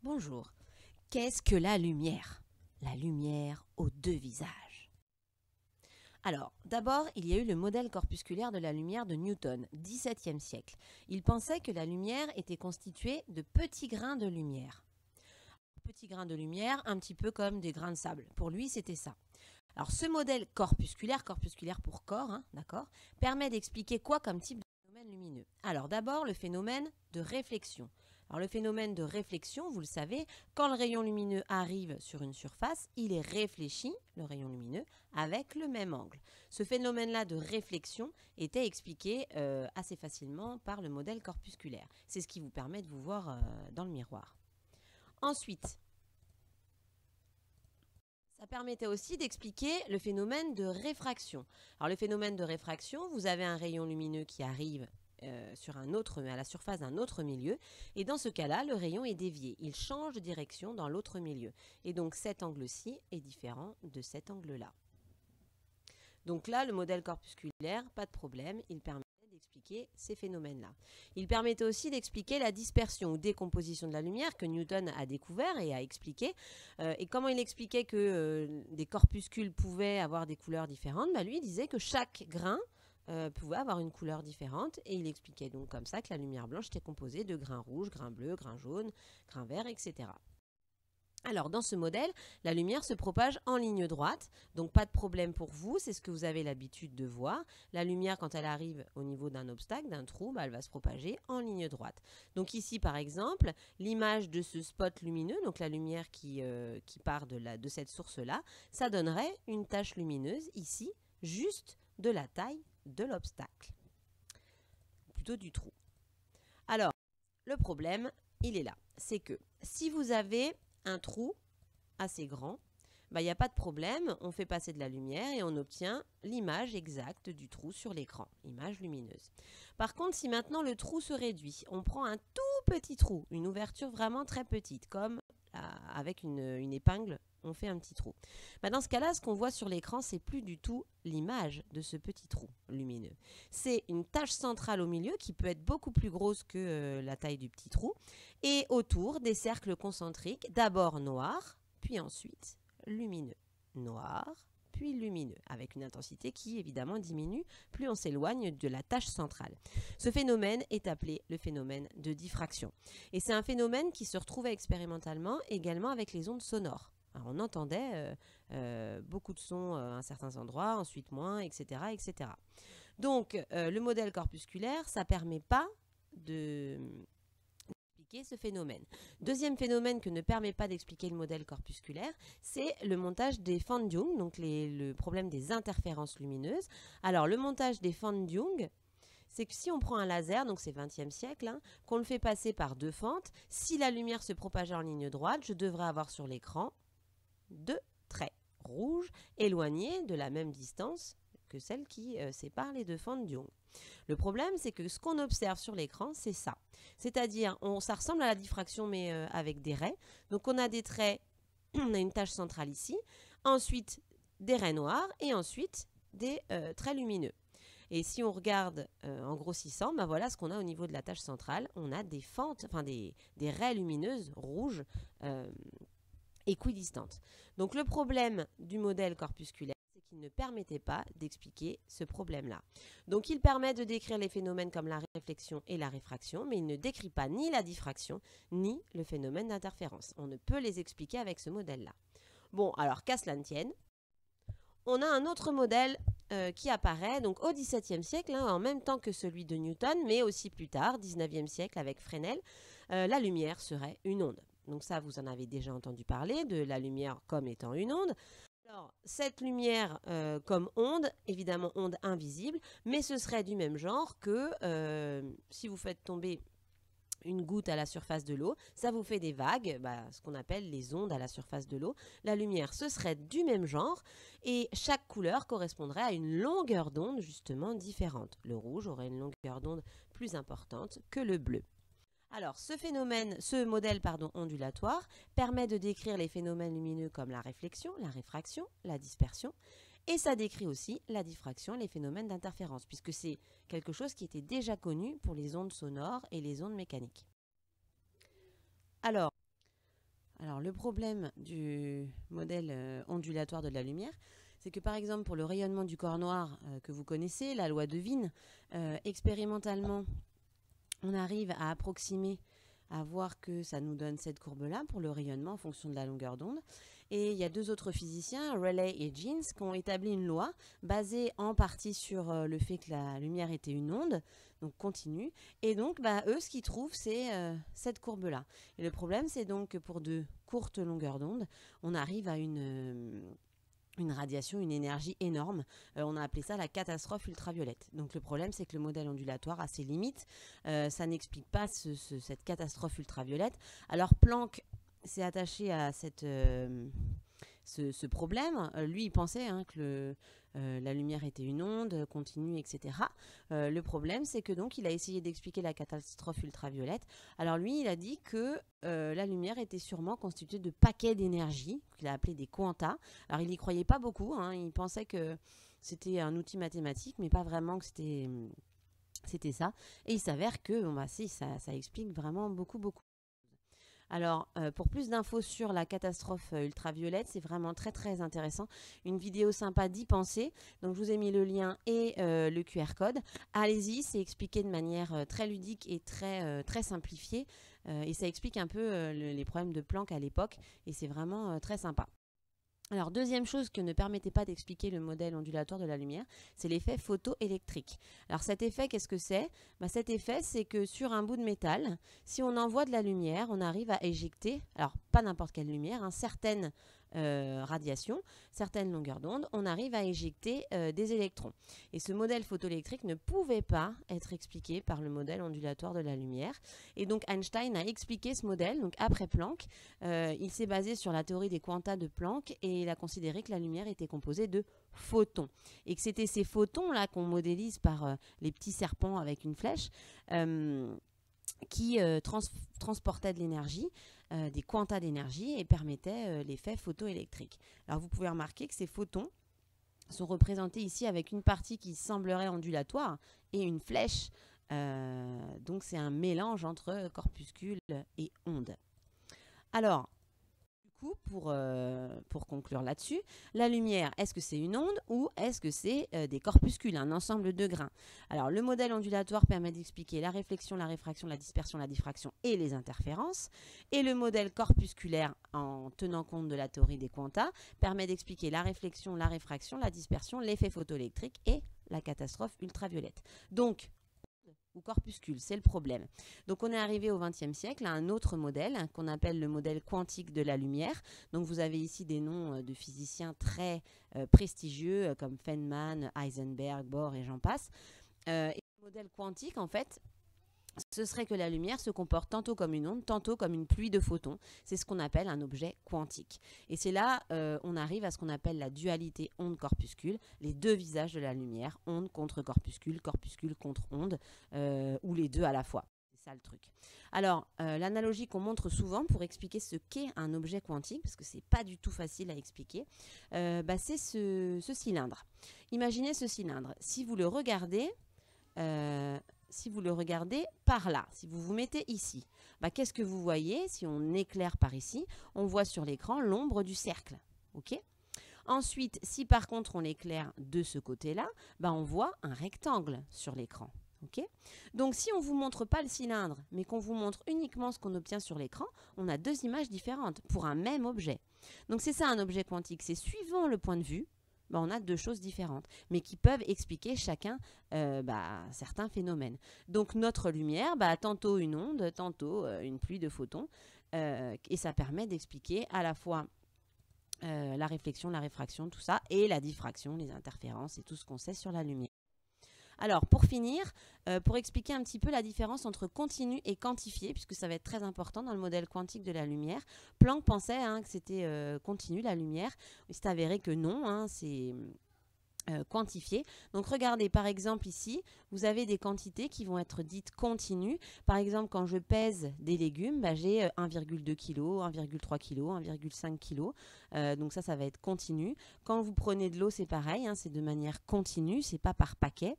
Bonjour. Qu'est-ce que la lumière? La lumière aux deux visages. Alors, d'abord, il y a eu le modèle corpusculaire de la lumière de Newton, XVIIe siècle. Il pensait que la lumière était constituée de petits grains de lumière. Petits grains de lumière, un petit peu comme des grains de sable. Pour lui, c'était ça. Alors, ce modèle corpusculaire pour corps, d'accord, permet d'expliquer quoi comme type de phénomène lumineux? Alors, d'abord, le phénomène de réflexion. Alors, le phénomène de réflexion, vous le savez, quand le rayon lumineux arrive sur une surface, il est réfléchi, le rayon lumineux, avec le même angle. Ce phénomène-là de réflexion était expliqué assez facilement par le modèle corpusculaire. C'est ce qui vous permet de vous voir dans le miroir. Ensuite, ça permettait aussi d'expliquer le phénomène de réfraction. Alors, le phénomène de réfraction, vous avez un rayon lumineux qui arrive à la surface d'un autre milieu, et dans ce cas-là, le rayon est dévié. Il change de direction dans l'autre milieu. Et donc, cet angle-ci est différent de cet angle-là. Donc là, le modèle corpusculaire, pas de problème, il permet d'expliquer ces phénomènes-là. Il permettait aussi d'expliquer la dispersion ou décomposition de la lumière que Newton a découvert et a expliqué. Et comment il expliquait que des corpuscules pouvaient avoir des couleurs différentes? Lui, il disait que chaque grain pouvait avoir une couleur différente, et il expliquait donc comme ça que la lumière blanche était composée de grains rouges, grains bleus, grains jaunes, grains verts, etc. Alors, dans ce modèle, la lumière se propage en ligne droite, donc pas de problème pour vous, c'est ce que vous avez l'habitude de voir. La lumière, quand elle arrive au niveau d'un obstacle, d'un trou, elle va se propager en ligne droite. Donc ici, par exemple, l'image de ce spot lumineux, donc la lumière qui part de cette source-là, ça donnerait une tache lumineuse ici, juste de la taille de l'obstacle, plutôt du trou. Alors, le problème, il est là. C'est que si vous avez un trou assez grand, il n'y a pas de problème, on fait passer de la lumière et on obtient l'image exacte du trou sur l'écran, image lumineuse. Par contre, si maintenant le trou se réduit, on prend un tout petit trou, une ouverture vraiment très petite, comme avec une épingle, on fait un petit trou. Dans ce cas-là, ce qu'on voit sur l'écran, c'est plus du tout l'image de ce petit trou lumineux. C'est une tache centrale au milieu qui peut être beaucoup plus grosse que la taille du petit trou, et autour des cercles concentriques, d'abord noirs, puis ensuite lumineux. Noir, puis lumineux, avec une intensité qui évidemment diminue plus on s'éloigne de la tache centrale. Ce phénomène est appelé le phénomène de diffraction. Et c'est un phénomène qui se retrouvait expérimentalement également avec les ondes sonores. Alors on entendait beaucoup de sons à certains endroits, ensuite moins, etc. etc. Donc le modèle corpusculaire, ça ne permet pas d'expliquer ce phénomène. Deuxième phénomène que ne permet pas d'expliquer le modèle corpusculaire, c'est le montage des Fan de Young, donc le problème des interférences lumineuses. Alors le montage des Fan de Young, c'est que si on prend un laser, donc c'est 20e siècle, qu'on le fait passer par deux fentes, si la lumière se propageait en ligne droite, je devrais avoir sur l'écran deux traits rouges éloignés de la même distance que celle qui sépare les deux fentes de Young. Le problème, c'est que ce qu'on observe sur l'écran, c'est ça. C'est-à-dire, ça ressemble à la diffraction, mais avec des raies. Donc, on a des traits, on a une tache centrale ici, ensuite des raies noires, et ensuite des traits lumineux. Et si on regarde en grossissant, voilà ce qu'on a au niveau de la tache centrale. On a des fentes, des raies lumineuses rouges équidistantes. Donc, le problème du modèle corpusculaire, qui ne permettait pas d'expliquer ce problème-là. Donc, il permet de décrire les phénomènes comme la réflexion et la réfraction, mais il ne décrit pas ni la diffraction, ni le phénomène d'interférence. On ne peut les expliquer avec ce modèle-là. Bon, alors, qu'à cela ne tienne, on a un autre modèle qui apparaît donc au XVIIe siècle, en même temps que celui de Newton, mais aussi plus tard, 19e siècle avec Fresnel, la lumière serait une onde. Donc ça, vous en avez déjà entendu parler, de la lumière comme étant une onde. Alors, cette lumière comme onde, évidemment onde invisible, mais ce serait du même genre que si vous faites tomber une goutte à la surface de l'eau, ça vous fait des vagues, ce qu'on appelle les ondes à la surface de l'eau. La lumière, ce serait du même genre, et chaque couleur correspondrait à une longueur d'onde justement différente. Le rouge aurait une longueur d'onde plus importante que le bleu. Alors, ce modèle ondulatoire permet de décrire les phénomènes lumineux comme la réflexion, la réfraction, la dispersion, et ça décrit aussi la diffraction, les phénomènes d'interférence, puisque c'est quelque chose qui était déjà connu pour les ondes sonores et les ondes mécaniques. Alors, Alors le problème du modèle ondulatoire de la lumière, c'est que par exemple pour le rayonnement du corps noir que vous connaissez, la loi de Wien, expérimentalement, on arrive à approximer, à voir que ça nous donne cette courbe-là pour le rayonnement en fonction de la longueur d'onde. Et il y a deux autres physiciens, Rayleigh et Jeans, qui ont établi une loi basée en partie sur le fait que la lumière était une onde, donc continue. Et donc, eux, ce qu'ils trouvent, c'est cette courbe-là. Et le problème, c'est donc que pour de courtes longueurs d'onde, on arrive à une radiation, une énergie énorme. On a appelé ça la catastrophe ultraviolette. Donc le problème, c'est que le modèle ondulatoire a ses limites. Ça n'explique pas cette catastrophe ultraviolette. Alors Planck s'est attaché à ce problème. Lui, il pensait que la lumière était une onde continue, etc. Le problème, c'est que donc il a essayé d'expliquer la catastrophe ultraviolette. Alors lui, il a dit que la lumière était sûrement constituée de paquets d'énergie, qu'il a appelé des quantas. Alors il n'y croyait pas beaucoup. Il pensait que c'était un outil mathématique, mais pas vraiment que c'était ça. Et il s'avère que si, ça explique vraiment beaucoup. Alors, pour plus d'infos sur la catastrophe ultraviolette, c'est vraiment très très intéressant. Une vidéo sympa d'y penser. Donc, je vous ai mis le lien et le QR code. Allez-y, c'est expliqué de manière très ludique et très simplifiée. Et ça explique un peu les problèmes de Planck à l'époque. Et c'est vraiment très sympa. Alors, deuxième chose que ne permettait pas d'expliquer le modèle ondulatoire de la lumière, c'est l'effet photoélectrique. Alors, cet effet, qu'est-ce que c'est? Cet effet, c'est que sur un bout de métal, si on envoie de la lumière, on arrive à éjecter, alors pas n'importe quelle lumière, certaines radiations, certaines longueurs d'onde, on arrive à éjecter des électrons. Et ce modèle photoélectrique ne pouvait pas être expliqué par le modèle ondulatoire de la lumière. Et donc Einstein a expliqué ce modèle, donc après Planck. Il s'est basé sur la théorie des quantas de Planck et il a considéré que la lumière était composée de photons. Et que c'était ces photons-là qu'on modélise par les petits serpents avec une flèche qui transportaient de l'énergie, des quantas d'énergie et permettaient l'effet photoélectrique. Alors vous pouvez remarquer que ces photons sont représentés ici avec une partie qui semblerait ondulatoire et une flèche. Donc c'est un mélange entre corpuscules et ondes. Alors, du coup, pour conclure là-dessus, la lumière, est-ce que c'est une onde ou est-ce que c'est des corpuscules, un ensemble de grains? Alors, le modèle ondulatoire permet d'expliquer la réflexion, la réfraction, la dispersion, la diffraction et les interférences. Et le modèle corpusculaire, en tenant compte de la théorie des quantas, permet d'expliquer la réflexion, la réfraction, la dispersion, l'effet photoélectrique et la catastrophe ultraviolette. Donc, ou corpuscules, c'est le problème. Donc on est arrivé au XXe siècle à un autre modèle qu'on appelle le modèle quantique de la lumière. Donc vous avez ici des noms de physiciens très prestigieux comme Feynman, Heisenberg, Bohr et j'en passe. Et le modèle quantique, en fait, ce serait que la lumière se comporte tantôt comme une onde, tantôt comme une pluie de photons. C'est ce qu'on appelle un objet quantique. Et c'est là on arrive à ce qu'on appelle la dualité onde-corpuscule, les deux visages de la lumière, onde contre corpuscule, corpuscule contre onde, ou les deux à la fois. C'est ça le truc. Alors, l'analogie qu'on montre souvent pour expliquer ce qu'est un objet quantique, parce que c'est pas du tout facile à expliquer, c'est ce cylindre. Imaginez ce cylindre. Si vous le regardez par là, si vous vous mettez ici, qu'est-ce que vous voyez? Si on éclaire par ici, on voit sur l'écran l'ombre du cercle. Okay. Ensuite, si par contre on éclaire de ce côté-là, on voit un rectangle sur l'écran. Okay. Donc si on ne vous montre pas le cylindre, mais qu'on vous montre uniquement ce qu'on obtient sur l'écran, on a deux images différentes pour un même objet. Donc c'est ça un objet quantique, c'est suivant le point de vue, on a deux choses différentes, mais qui peuvent expliquer chacun certains phénomènes. Donc notre lumière, tantôt une onde, tantôt une pluie de photons, et ça permet d'expliquer à la fois la réflexion, la réfraction, tout ça, et la diffraction, les interférences et tout ce qu'on sait sur la lumière. Alors, pour finir, pour expliquer un petit peu la différence entre continu et quantifié, puisque ça va être très important dans le modèle quantique de la lumière, Planck pensait que c'était continu, la lumière. Il s'est avéré que non, quantifier. Donc regardez, par exemple ici, vous avez des quantités qui vont être dites continues. Par exemple, quand je pèse des légumes, bah, j'ai 1,2 kg, 1,3 kg, 1,5 kg. Donc ça va être continu. Quand vous prenez de l'eau, c'est pareil, hein, c'est de manière continue, c'est pas par paquet.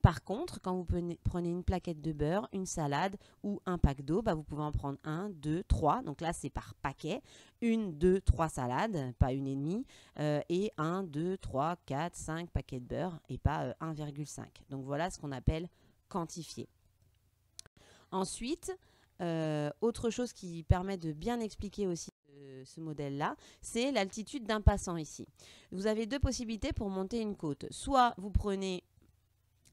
Par contre, quand vous prenez une plaquette de beurre, une salade ou un pack d'eau, bah, vous pouvez en prendre 1, 2, 3. Donc là, c'est par paquet. 1, 2, 3 salades, pas une et demie. Et 1, 2, 3, 4, 5 paquets de beurre et pas 1,5. Donc voilà ce qu'on appelle quantifier. Ensuite, autre chose qui permet de bien expliquer aussi ce modèle-là, c'est l'altitude d'un passant ici. Vous avez deux possibilités pour monter une côte. Soit vous prenez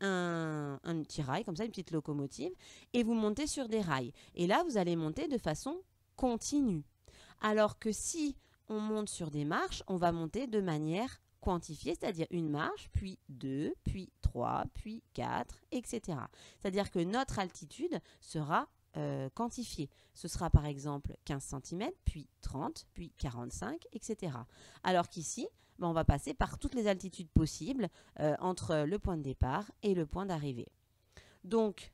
un petit rail, comme ça, une petite locomotive, et vous montez sur des rails. Et là, vous allez monter de façon continue. Alors que si on monte sur des marches, on va monter de manière quantifiée, c'est-à-dire une marche, puis 2, puis 3, puis 4, etc. C'est-à-dire que notre altitude sera quantifiée. Ce sera par exemple 15 cm, puis 30, puis 45, etc. Alors qu'ici, on va passer par toutes les altitudes possibles entre le point de départ et le point d'arrivée. Donc,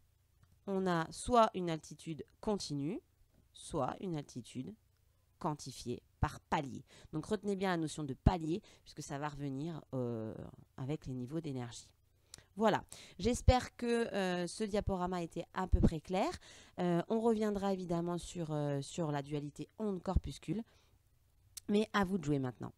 on a soit une altitude continue, soit une altitude quantifiée par palier. Donc retenez bien la notion de palier puisque ça va revenir avec les niveaux d'énergie. Voilà, j'espère que ce diaporama était à peu près clair. On reviendra évidemment sur la dualité onde-corpuscule, mais à vous de jouer maintenant.